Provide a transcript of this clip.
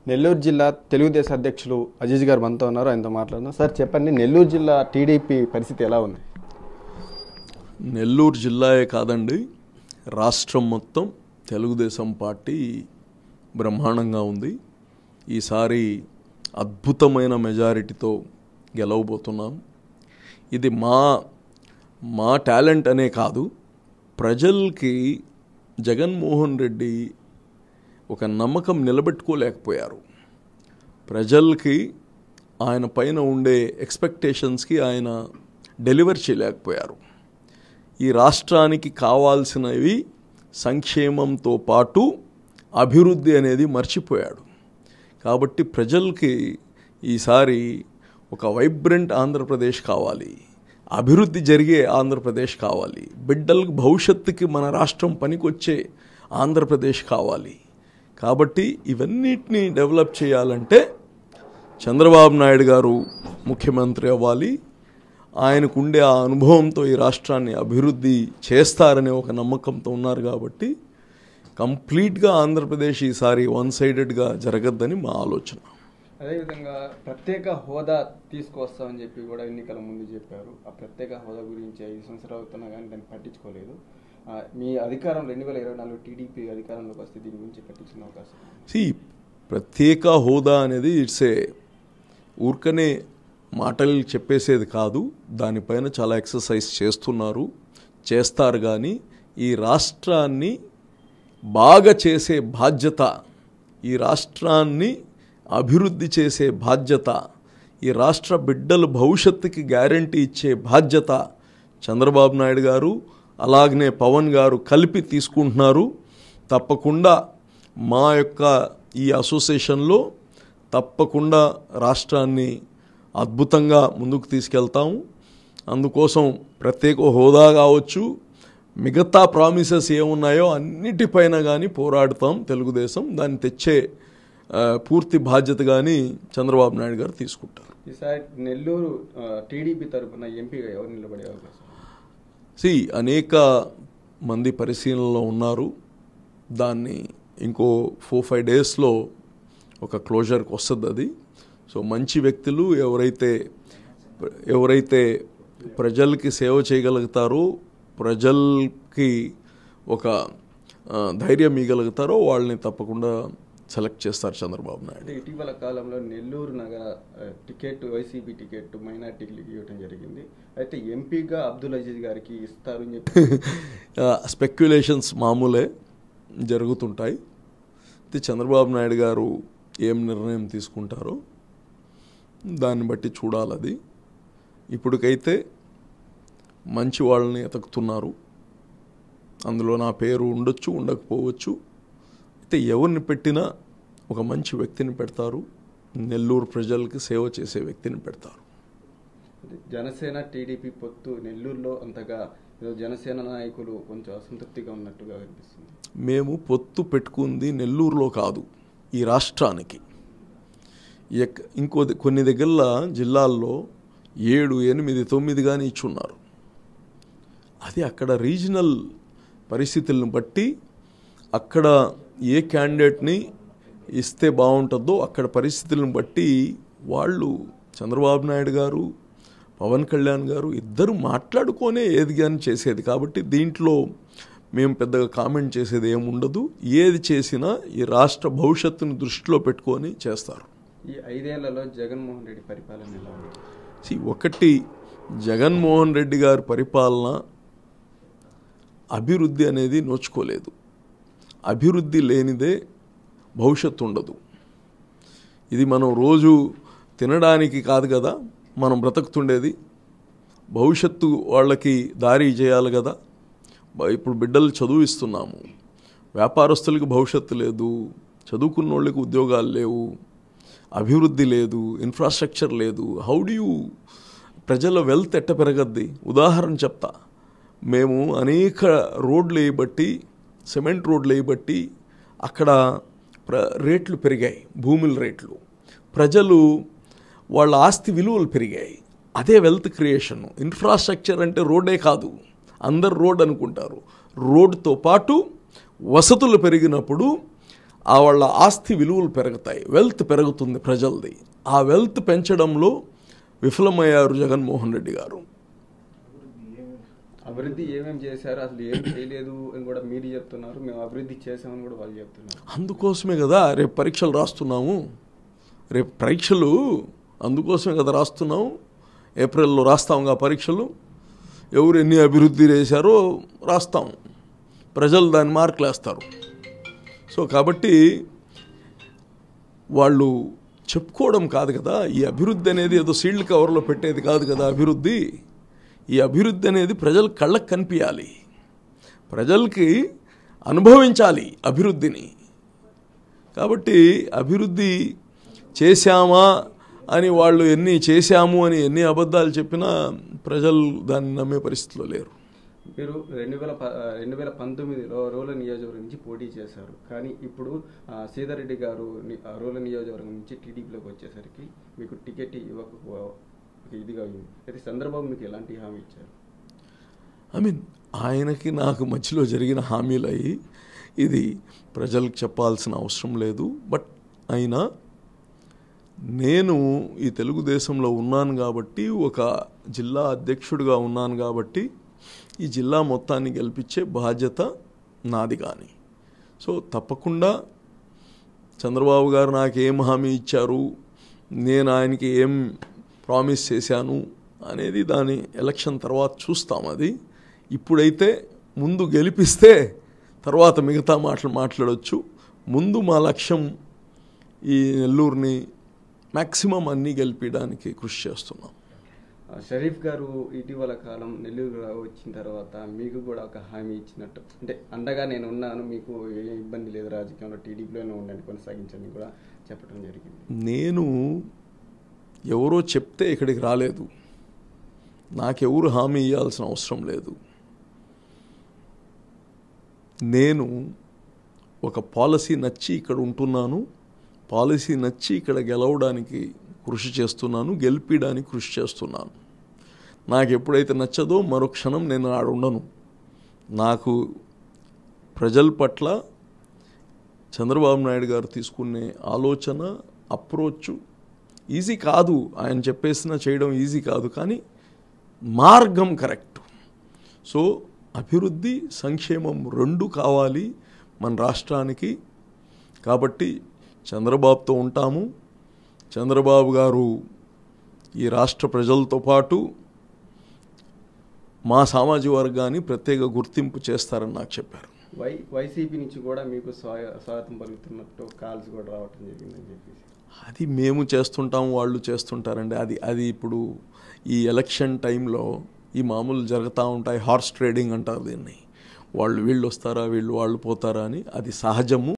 నెల్లూరు జిల్లా తెలుగుదేశం అధ్యక్షులు అజీజ్ గారు మనతో ఉన్నారు, ఆయనతో మాట్లాడుతున్నాం. సార్ చెప్పండి, నెల్లూరు జిల్లా టీడీపీ పరిస్థితి ఎలా ఉంది? నెల్లూరు జిల్లాయే కాదండి, రాష్ట్రం మొత్తం తెలుగుదేశం పార్టీ బ్రహ్మాండంగా ఉంది. ఈసారి అద్భుతమైన మెజారిటీతో గెలవబోతున్నాం. ఇది మా టాలెంట్ అనే కాదు, ప్రజలకి జగన్మోహన్ రెడ్డి ఒక నమ్మకం నిలబెట్టుకోలేకపోయారు. ప్రజలకి ఆయన పైన ఉండే ఎక్స్పెక్టేషన్స్కి ఆయన డెలివర్ చేయలేకపోయారు. ఈ రాష్ట్రానికి కావాల్సినవి సంక్షేమంతో పాటు అభివృద్ధి అనేది మర్చిపోయాడు. కాబట్టి ప్రజలకి ఈసారి ఒక వైబ్రెంట్ ఆంధ్రప్రదేశ్ కావాలి, అభివృద్ధి జరిగే ఆంధ్రప్రదేశ్ కావాలి, బిడ్డలకు భవిష్యత్తుకి మన రాష్ట్రం పనికొచ్చే ఆంధ్రప్రదేశ్ కావాలి. కాబట్టి ఇవన్నిటిని డెవలప్ చేయాలంటే చంద్రబాబు నాయుడు గారు ముఖ్యమంత్రి అవ్వాలి. ఆయనకుండే ఆ అనుభవంతో ఈ రాష్ట్రాన్ని అభివృద్ధి చేస్తారనే ఒక నమ్మకంతో ఉన్నారు. కాబట్టి కంప్లీట్గా ఆంధ్రప్రదేశ్ ఈసారి వన్ సైడెడ్గా జరగద్దని మా ఆలోచన. అదేవిధంగా ప్రత్యేక హోదా తీసుకొస్తామని చెప్పి కూడా ఎన్నికల ముందు చెప్పారు. ఆ ప్రత్యేక హోదా గురించి 5 సంవత్సరాలు అవుతున్నా కానీ దాన్ని పట్టించుకోలేదు. మీ అధికారం 2024 టీడీపీ అధికారంలోకి వస్తే దీని గురించి పట్టించిన అవకాశం? ప్రత్యేక హోదా అనేది ఊరికనే మాటలు చెప్పేసేది కాదు, దానిపైన చాలా ఎక్సర్సైజ్ చేస్తారు. కానీ ఈ రాష్ట్రాన్ని బాగా చేసే బాధ్యత, ఈ రాష్ట్రాన్ని అభివృద్ధి చేసే బాధ్యత, ఈ రాష్ట్ర బిడ్డల భవిష్యత్తుకి గ్యారంటీ ఇచ్చే బాధ్యత చంద్రబాబు నాయుడు గారు అలాగనే పవన్ గారు కలిపి తీసుకుంటున్నారు. తప్పకుండా మా యొక్క ఈ అసోసియేషన్లో తప్పకుండా రాష్ట్రాన్ని అద్భుతంగా ముందుకు తీసుకెళ్తాము. అందుకోసం ప్రత్యేక హోదా కావచ్చు, మిగతా ప్రామిసెస్ ఏమున్నాయో అన్నిటిపైన కానీ పోరాడుతాం. తెలుగుదేశం దాన్ని తెచ్చే పూర్తి బాధ్యత కానీ చంద్రబాబు నాయుడు గారు తీసుకుంటారు. ఈసారి నెల్లూరు టీడీపీ తరఫున ఎంపీగా ఎవరు నిలబడే అవకాశం? అనేక మంది పరిశీలనలో ఉన్నారు. దాన్ని ఇంకో 4-5 డేస్లో ఒక క్లోజర్కి వస్తుంది అది. సో మంచి వ్యక్తులు ఎవరైతే ప్రజలకి సేవ చేయగలుగుతారో, ప్రజలకి ఒక ధైర్యం ఇవ్వగలుగుతారో వాళ్ళని తప్పకుండా సెలెక్ట్ చేస్తారు చంద్రబాబు నాయుడు. ఇటీవల కాలంలో నెల్లూరు నగర టికెట్, వైసీపీ టికెట్ మైనార్టీలకు ఇవ్వడం జరిగింది. అయితే ఎంపీగా అబ్దుల్ అజీజ్ గారికి ఇస్తారు అని చెప్పి స్పెక్యులేషన్స్ మామూలే జరుగుతుంటాయి. చంద్రబాబు నాయుడు గారు ఏం నిర్ణయం తీసుకుంటారో దాన్ని బట్టి చూడాలి. అది ఇప్పటికైతే మంచి వాళ్ళని ఎతకుతున్నారు. అందులో నా పేరు ఉండొచ్చు, ఉండకపోవచ్చు. అయితే ఎవరిని పెట్టినా ఒక మంచి వ్యక్తిని పెడతారు, నెల్లూరు ప్రజలకి సేవ చేసే వ్యక్తిని పెడతారు. జనసేన టీడీపీ పొత్తు నెల్లూరులో అంతగా జనసేన నాయకులు కొంచెం అసంతృప్తిగా ఉన్నట్టుగా అనిపిస్తుంది. మేము పొత్తు పెట్టుకుంది నెల్లూరులో కాదు, ఈ రాష్ట్రానికి. కొన్ని దగ్గర జిల్లాల్లో 7, 8, 9 కానీ ఇచ్చున్నారు. అది అక్కడ రీజనల్ పరిస్థితులను బట్టి, అక్కడ ఏ క్యాండిడేట్ని ఇస్తే బాగుంటుందో అక్కడ పరిస్థితులను బట్టి వాళ్ళు చంద్రబాబు నాయుడు గారు, పవన్ కళ్యాణ్ గారు ఇద్దరు మాట్లాడుకొనే ఏది కానీ చేసేది. కాబట్టి దీంట్లో మేము పెద్దగా కామెంట్ చేసేది ఏముండదు. ఏది చేసినా ఈ రాష్ట్ర భవిష్యత్తును దృష్టిలో పెట్టుకొని చేస్తారు. ఈ 5 ఏళ్లలో జగన్మోహన్ రెడ్డి పరిపాలన ఎలా ఉంది? ఒకటి, జగన్మోహన్ రెడ్డి గారి పరిపాలన అభివృద్ధి అనేది నోచుకోలేదు. అభివృద్ధి లేనిదే భవిష్యత్తు ఉండదు. ఇది మనం రోజు తినడానికి కాదు కదా మనం బ్రతుకుతుండేది, భవిష్యత్తు వాళ్ళకి దారి చేయాలి కదా. ఇప్పుడు బిడ్డలు చదువిస్తున్నాము, వ్యాపారస్తులకి భవిష్యత్తు లేదు, చదువుకున్న వాళ్ళకి ఉద్యోగాలు లేవు, అభివృద్ధి లేదు, ఇన్ఫ్రాస్ట్రక్చర్ లేదు. హౌ డు యూ ప్రజల వెల్త్ ఎట్ట పెరగద్ది? ఉదాహరణ చెప్తా. మేము అనేక రోడ్లు వేయబట్టి, సిమెంట్ రోడ్లు వేయబట్టి అక్కడ రేట్లు పెరిగాయి, భూముల రేట్లు. ప్రజలు వాళ్ళ ఆస్తి విలువలు పెరిగాయి. అదే వెల్త్ క్రియేషన్. ఇన్ఫ్రాస్ట్రక్చర్ అంటే రోడ్డే కాదు, అందరు రోడ్ అనుకుంటారు. రోడ్తో పాటు వసతులు పెరిగినప్పుడు వాళ్ళ ఆస్తి విలువలు పెరుగుతాయి, వెల్త్ పెరుగుతుంది ప్రజలది. ఆ వెల్త్ పెంచడంలో విఫలమయ్యారు జగన్మోహన్ రెడ్డి గారు. అభివృద్ధి ఏమేమి చేశారు, అసలు ఏం చేయలేదు అని కూడా మీరు చెప్తున్నారు, మేము అభివృద్ధి చేసామని కూడా వాళ్ళు చెప్తున్నారు. అందుకోసమే కదా రేపు పరీక్షలు రాస్తున్నాము, రేపు పరీక్షలు అందుకోసమే కదా రాస్తున్నాము. ఏప్రిల్లో రాస్తాంగా పరీక్షలు. ఎవరు ఎన్ని అభివృద్ధి చేశారో రాస్తాం, ప్రజలు దాని మార్కులు వేస్తారు. సో కాబట్టి వాళ్ళు చెప్పుకోవడం కాదు కదా, ఈ అభివృద్ధి అనేది ఏదో సీల్డ్ కవర్లో పెట్టేది కాదు కదా. అభివృద్ధి, ఈ అభివృద్ధి అనేది ప్రజల కళ్ళకు కనిపించాలి, ప్రజలకి అనుభవించాలి అభివృద్ధిని. కాబట్టి అభివృద్ధి చేశామా అని వాళ్ళు ఎన్ని చేశాము అని ఎన్ని అబద్ధాలు చెప్పినా ప్రజలు దాన్ని నమ్మే పరిస్థితిలో లేరు. మీరు 2019లో రూరల్ నియోజకవర్గం నుంచి పోటీ చేశారు, కానీ ఇప్పుడు సీతారెడ్డి గారు రూరల్ నియోజకవర్గం నుంచి టీడీపీలోకి వచ్చేసరికి మీకు టికెట్ ఇదిగా ఉంది. అయితే చంద్రబాబు మీకు ఎలాంటి హామీ ఇచ్చారు? ఆయనకి నాకు మధ్యలో జరిగిన హామీలు అయ్యి ఇది ప్రజలకు చెప్పాల్సిన అవసరం లేదు. బట్ అయినా నేను ఈ తెలుగుదేశంలో ఉన్నాను కాబట్టి, ఒక జిల్లా అధ్యక్షుడిగా ఉన్నాను కాబట్టి ఈ జిల్లా మొత్తాన్ని గెలిపించే బాధ్యత నాది. కానీ సో తప్పకుండా చంద్రబాబు గారు నాకు ఏం హామీ ఇచ్చారు, నేను ఆయనకి ఏం ప్రామిస్ చేశాను అనేది దాని ఎలక్షన్ తర్వాత చూస్తాం. అది ఇప్పుడైతే ముందు గెలిపిస్తే తర్వాత మిగతా మాట్లాడవచ్చు. ముందు మా లక్ష్యం ఈ నెల్లూరుని మ్యాక్సిమం అన్నీ గెలిపించడానికి కృషి చేస్తున్నాం. షరీఫ్ గారు ఇటీవల కాలం నెల్లూరు వచ్చిన తర్వాత మీకు కూడా ఒక హామీ ఇచ్చినట్టు, అంటే అండగా నేను ఉన్నాను, మీకు ఏ ఇబ్బంది లేదు, రాజకీయంలో టీడీపీలోనే ఉండండి, కొనసాగించని కూడా చెప్పడం జరిగింది. నేను ఎవరో చెప్తే ఇక్కడికి రాలేదు, నాకెవరు హామీ ఇవ్వాల్సిన అవసరం లేదు. నేను ఒక పాలసీ నచ్చి ఇక్కడ ఉంటున్నాను, పాలసీ నచ్చి ఇక్కడ గెలవడానికి కృషి చేస్తున్నాను, గెలిపించడానికి కృషి చేస్తున్నాను. నాకు ఎప్పుడైతే నచ్చదో మరో క్షణం నేను ఆడ ఉండను. నాకు ప్రజల పట్ల చంద్రబాబు నాయుడు గారు తీసుకునే ఆలోచన, అప్రోచ్ ఈజీ కాదు, ఆయన చెప్పేసిన చేయడం ఈజీ కాదు, కానీ మార్గం కరెక్ట్. సో అభివృద్ధి సంక్షేమం రెండు కావాలి మన రాష్ట్రానికి. కాబట్టి చంద్రబాబుతో ఉంటాము. చంద్రబాబు గారు ఈ రాష్ట్ర ప్రజలతో పాటు మా సామాజిక వర్గాన్ని ప్రత్యేక గుర్తింపు చేస్తారని నాకు చెప్పారు. వైసీపీ నుంచి కూడా మీకు స్వాగతం పలుకుతున్నట్టు కాల్స్ కూడా రావటం జరిగిందని చెప్పేసి. అది మేము చేస్తుంటాం, వాళ్ళు చేస్తుంటారండి. అది ఇప్పుడు ఈ ఎలక్షన్ టైంలో ఈ మామూలు జరుగుతూ ఉంటాయి, హార్స్ ట్రేడింగ్ అంటారు దీన్ని. వీళ్ళు వస్తారా, వాళ్ళు పోతారా అని, అది సహజము.